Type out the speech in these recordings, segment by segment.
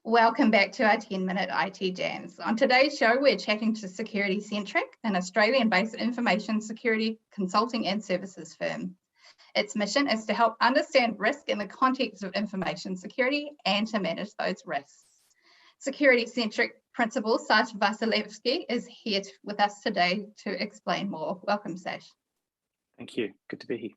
Welcome back to our 10-minute IT Jams. On today's show, we're chatting to Security Centric, an Australian-based information security consulting and services firm. Its mission is to help understand risk in the context of information security and to manage those risks. Security Centric Principal Sash Vasilevski is here with us today to explain more. Welcome, Sash. Thank you. Good to be here.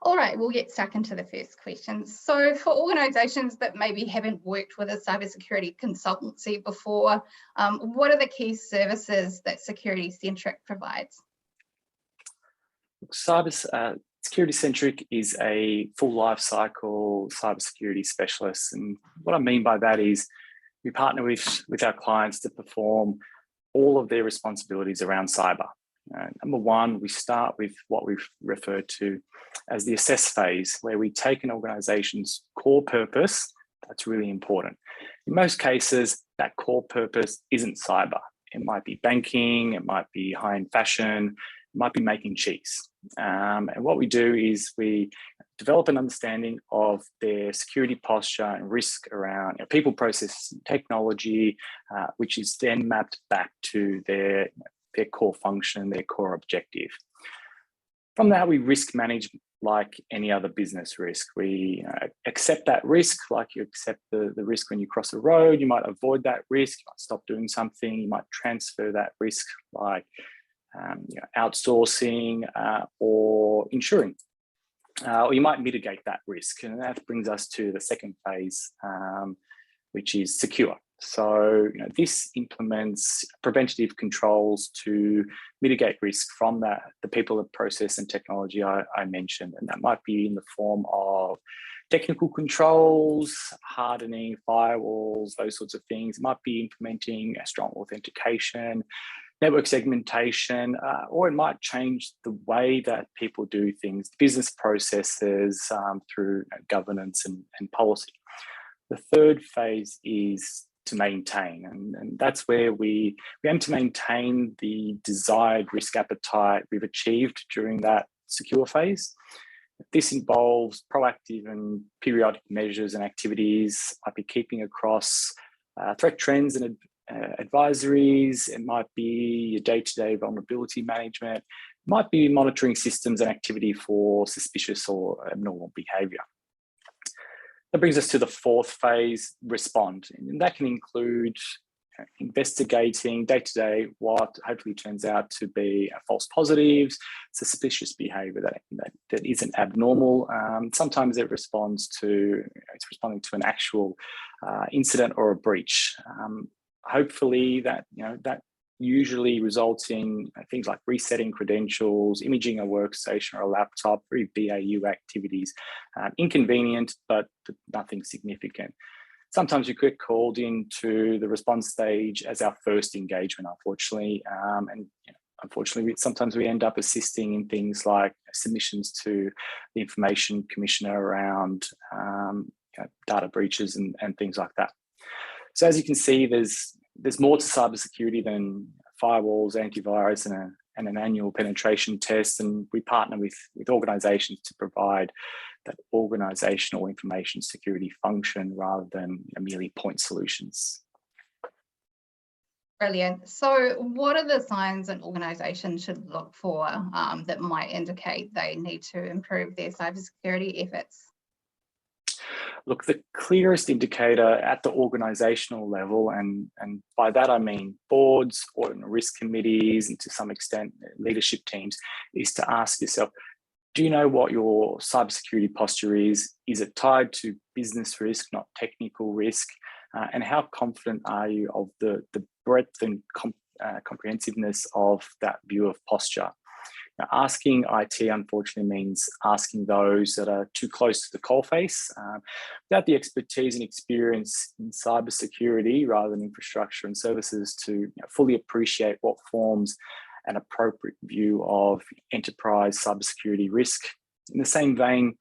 All right, we'll get stuck into the first question. So for organisations that maybe haven't worked with a cybersecurity consultancy before, what are the key services that Security Centric provides? Security Centric is a full life cycle cybersecurity specialist. And what I mean by that is we partner with our clients to perform all of their responsibilities around cyber. Number one, we start with what we've referred to as the assess phase, where we take an organization's core purpose. That's really important. In most cases, that core purpose isn't cyber. It might be banking, it might be high-end fashion, it might be making cheese. And what we do is we develop an understanding of their security posture and risk around people, processes, and technology, which is then mapped back to their core function, their core objective. From that, we risk manage like any other business risk. We accept that risk like you accept the risk when you cross a road. You might avoid that risk, you might stop doing something, you might transfer that risk like outsourcing or insuring. Or you might mitigate that risk. And that brings us to the second phase, which is secure. So this implements preventative controls to mitigate risk from the people, the process and technology I mentioned. And that might be in the form of technical controls, hardening, firewalls, those sorts of things. It might be implementing a strong authentication, network segmentation, or it might change the way that people do things, business processes through governance and policy. The third phase is to maintain, and that's where we aim to maintain the desired risk appetite we've achieved during that secure phase. This involves proactive and periodic measures and activities. Might be keeping across threat trends and advisories. It might be your day-to-day vulnerability management. It might be monitoring systems and activity for suspicious or abnormal behavior. That brings us to the fourth phase, respond. And that can include investigating day-to-day what hopefully turns out to be false positives, suspicious behavior that isn't abnormal. Sometimes it's responding to an actual incident or a breach. Hopefully that usually results in things like resetting credentials, imaging a workstation or a laptop, very BAU activities. Inconvenient, but nothing significant. Sometimes we get called into the response stage as our first engagement, unfortunately. Unfortunately, sometimes we end up assisting in things like submissions to the Information Commissioner around data breaches and things like that. So as you can see, there's more to cybersecurity than firewalls, antivirus, and an annual penetration test. And we partner with organizations to provide that organizational information security function rather than merely point solutions. Brilliant. So what are the signs an organization should look for that might indicate they need to improve their cybersecurity efforts? Look, the clearest indicator at the organizational level, and by that I mean boards or risk committees and to some extent leadership teams, is to ask yourself, do you know what your cybersecurity posture is? Is it tied to business risk, not technical risk? And how confident are you of the breadth and comprehensiveness of that view of posture? Now, asking IT, unfortunately, means asking those that are too close to the coalface, without the expertise and experience in cybersecurity rather than infrastructure and services to fully appreciate what forms an appropriate view of enterprise cybersecurity risk. In the same vein,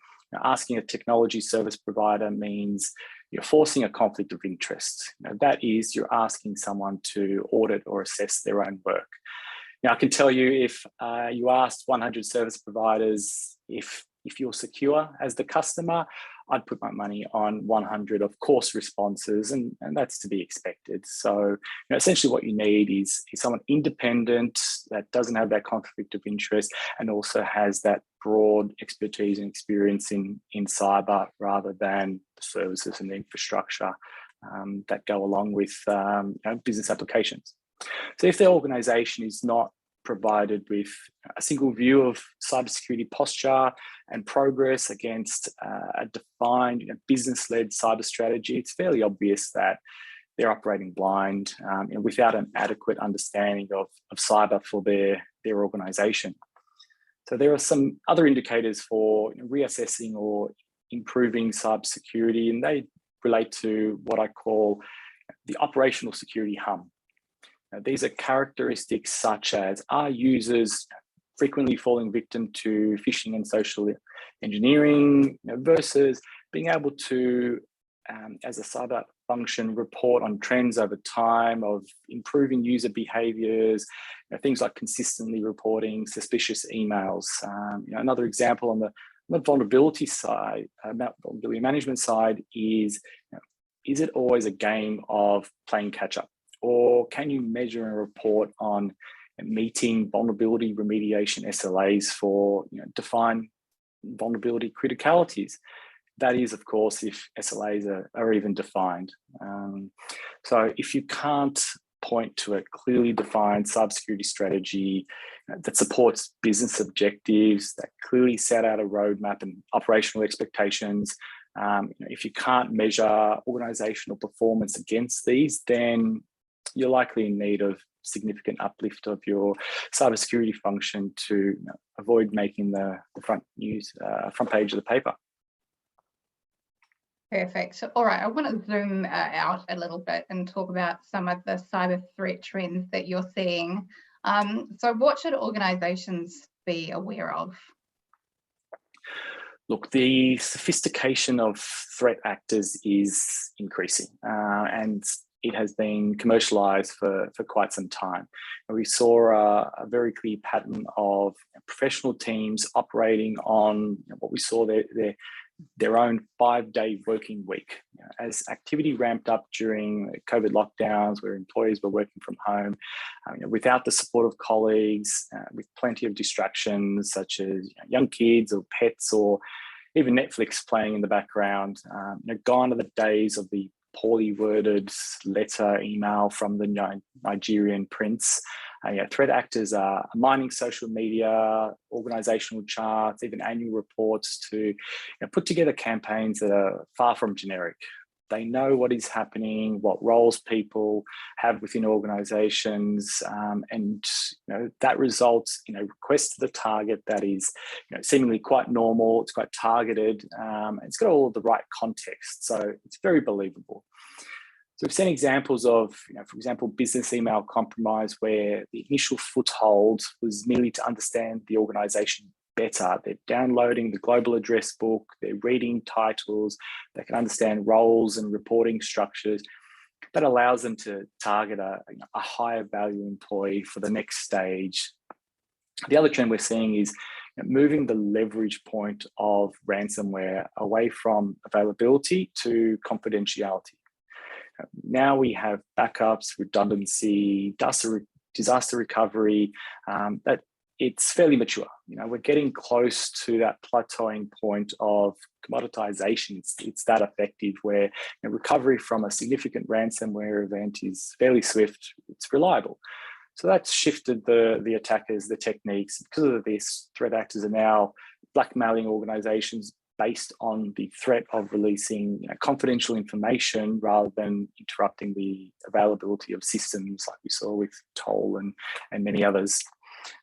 asking a technology service provider means you're forcing a conflict of interest. That is, you're asking someone to audit or assess their own work. Now, I can tell you if you asked 100 service providers if you're secure as the customer, I'd put my money on 100 of course responses, and that's to be expected. So essentially what you need is someone independent that doesn't have that conflict of interest and also has that broad expertise and experience in cyber rather than the services and the infrastructure that go along with business applications. So if the organisation is not provided with a single view of cybersecurity posture and progress against a defined business-led cyber strategy, it's fairly obvious that they're operating blind without an adequate understanding of cyber for their organisation. So there are some other indicators for reassessing or improving cybersecurity, and they relate to what I call the operational security hum. These are characteristics such as, are users frequently falling victim to phishing and social engineering versus being able to, as a cyber function, report on trends over time of improving user behaviors, things like consistently reporting suspicious emails. Another example on the vulnerability side, vulnerability management side is it always a game of playing catch up? Or can you measure and report on meeting vulnerability remediation SLAs for defined vulnerability criticalities? That is, of course, if SLAs are even defined. So if you can't point to a clearly defined cybersecurity strategy that supports business objectives, that clearly set out a roadmap and operational expectations, if you can't measure organizational performance against these, then you're likely in need of significant uplift of your cybersecurity function to avoid making the front page of the paper. Perfect. All right, I want to zoom out a little bit and talk about some of the cyber threat trends that you're seeing. So what should organizations be aware of? Look, the sophistication of threat actors is increasing, and it has been commercialized for quite some time. And we saw a very clear pattern of professional teams operating on what we saw their own 5-day working week. As activity ramped up during COVID lockdowns, where employees were working from home, without the support of colleagues, with plenty of distractions such as young kids or pets or even Netflix playing in the background, gone are the days of the poorly worded letter email from the Nigerian prince. Threat actors are mining social media, organizational charts, even annual reports to put together campaigns that are far from generic. They know what is happening, what roles people have within organizations, and that results in a request to the target that is seemingly quite normal, it's quite targeted, it's got all of the right context, so it's very believable. So we've seen examples of, for example, business email compromise where the initial foothold was merely to understand the organization better. They're downloading the global address book, they're reading titles, they can understand roles and reporting structures. That allows them to target a higher value employee for the next stage. The other trend we're seeing is moving the leverage point of ransomware away from availability to confidentiality. Now we have backups, redundancy, disaster recovery, that it's fairly mature. We're getting close to that plateauing point of commoditization. It's that effective where recovery from a significant ransomware event is fairly swift, it's reliable. So that's shifted the attackers, the techniques. Because of this, threat actors are now blackmailing organizations based on the threat of releasing confidential information rather than interrupting the availability of systems like we saw with Toll and many others.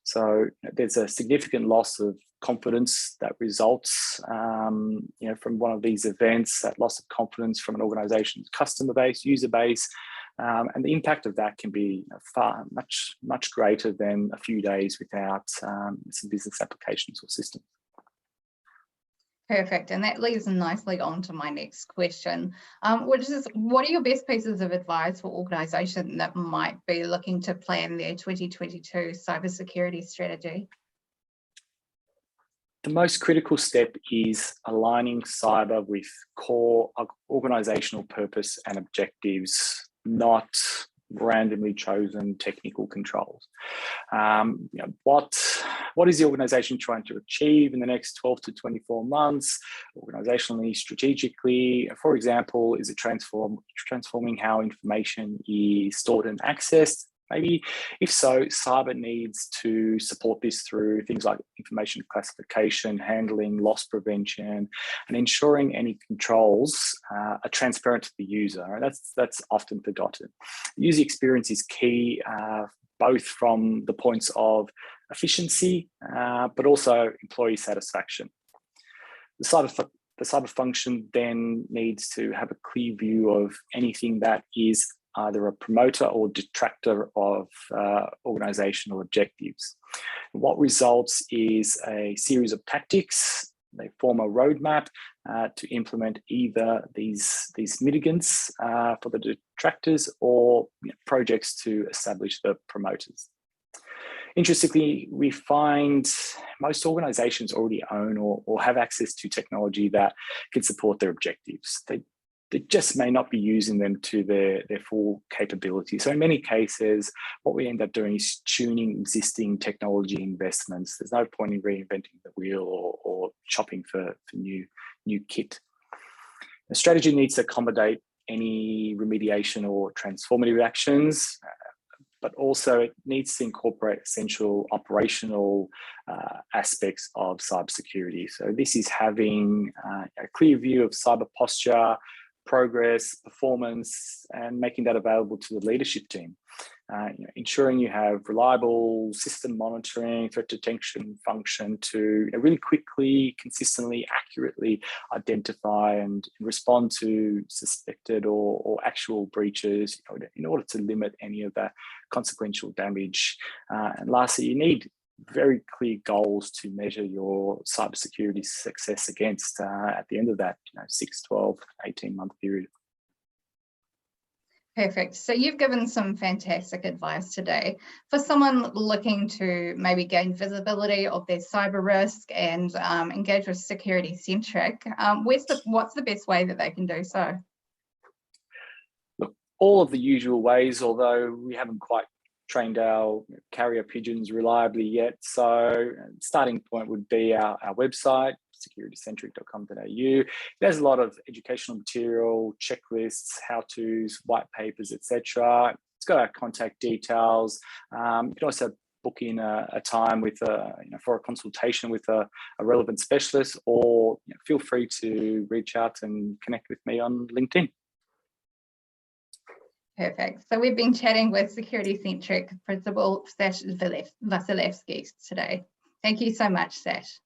So there's a significant loss of confidence that results from one of these events, that loss of confidence from an organization's customer base, user base, and the impact of that can be much greater than a few days without some business applications or systems. Perfect, and that leads nicely on to my next question, which is, what are your best pieces of advice for organisations that might be looking to plan their 2022 cybersecurity strategy? The most critical step is aligning cyber with core organizational purpose and objectives, not randomly chosen technical controls. What is the organization trying to achieve in the next 12 to 24 months, organizationally, strategically? For example, is it transforming how information is stored and accessed? Maybe if so, cyber needs to support this through things like information classification, handling, loss prevention, and ensuring any controls are transparent to the user. And that's often forgotten. User experience is key, both from the points of efficiency, but also employee satisfaction. The cyber function then needs to have a clear view of anything that is either a promoter or detractor of organizational objectives. What results is a series of tactics. They form a roadmap to implement either these mitigants for the detractors or projects to establish the promoters. Interestingly, we find most organizations already own or have access to technology that can support their objectives. They just may not be using them to their full capability. So in many cases, what we end up doing is tuning existing technology investments. There's no point in reinventing the wheel or shopping for new kit. The strategy needs to accommodate any remediation or transformative actions, but also it needs to incorporate essential operational aspects of cybersecurity. So this is having a clear view of cyber posture, progress, performance, and making that available to the leadership team. Ensuring you have reliable system monitoring, threat detection function to really quickly, consistently, accurately identify and respond to suspected or actual breaches in order to limit any of that consequential damage. And lastly, you need very clear goals to measure your cybersecurity success against at the end of that 6, 12, 18-month period. Perfect. So you've given some fantastic advice today. For someone looking to maybe gain visibility of their cyber risk and engage with Security Centric, what's the best way that they can do so? Look, all of the usual ways, although we haven't quite trained our carrier pigeons reliably yet. So starting point would be our website, securitycentric.com.au. There's a lot of educational material, checklists, how-tos, white papers, etc. It's got our contact details. You can also book in a time with for a consultation with a relevant specialist, or feel free to reach out and connect with me on LinkedIn. Perfect. So we've been chatting with Security Centric Principal Sash Vasilevski today. Thank you so much, Sash.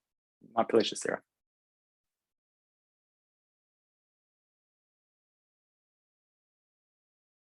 My pleasure, Sarah.